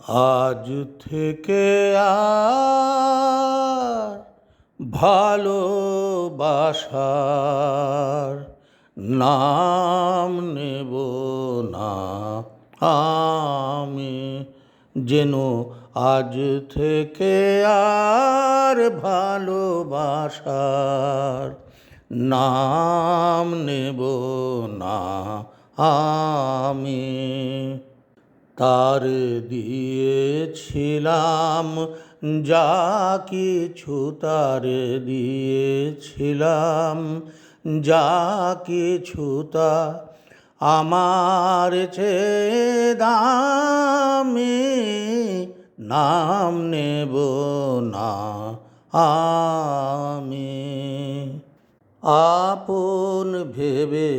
আজ থেকে আর ভালোবাসার নাম নেব না আমি, যেন আজ থেকে আর ভালোবাসার নাম নেব না আমি। তার দিয়েছিলাম যা কিছু, তার দিয়েছিলাম যা কিছু, তা আমার চেয়ে দামি, নাম নেব না আমি। আপন ভেবে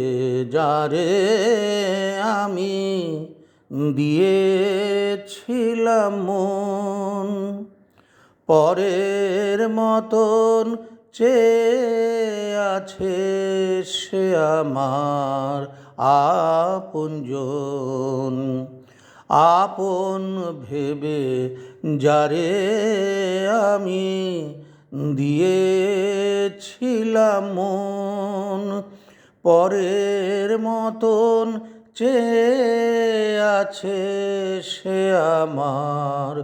যারে আমি দিয়েছিলাম মন, পরের মতন চেয়ে আছে সে আমার আপনজন। আপন ভেবে যারে আমি দিয়েছিলাম মন, পরের মতন চেয়ে আছে সে আমার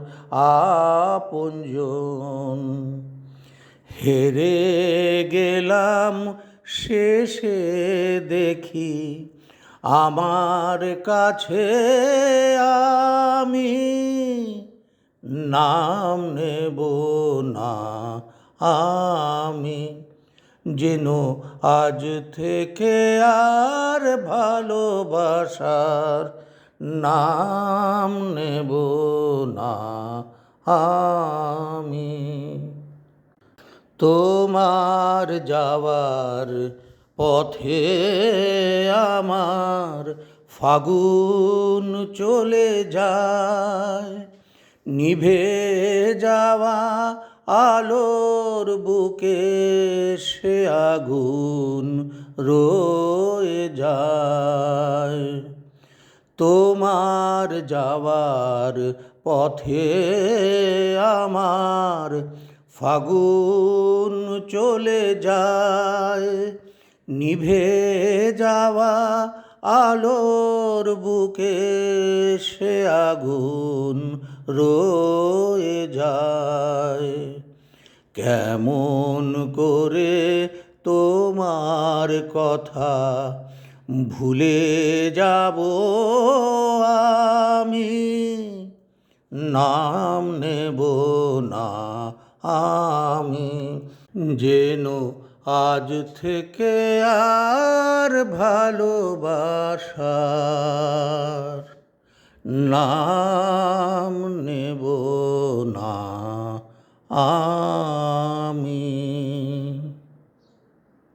আপনজন। হেরে গেলাম শেষে দেখি আমার কাছে আমি, নাম নেব না আমি, যেন আজ থেকে আর ভালোবাসার নাম নেব না আমি। তোমার যাওয়ার পথে আমার ফাগুন চলে যায়, নিভে যাওয়া আলোর বুকে সে আগুন রয়ে যায়। তোমার যাওয়ার পথে আমার ফাগুন চলে যায়, নিভে যাওয়া আলোর বুকে সে আগুন রয়ে যায়। কেমন করে তোমার কথা ভুলে যাব আমি, নাম নেব না আমি, যেন আজ থেকে আর ভালোবাসার নাম নেব না আমি।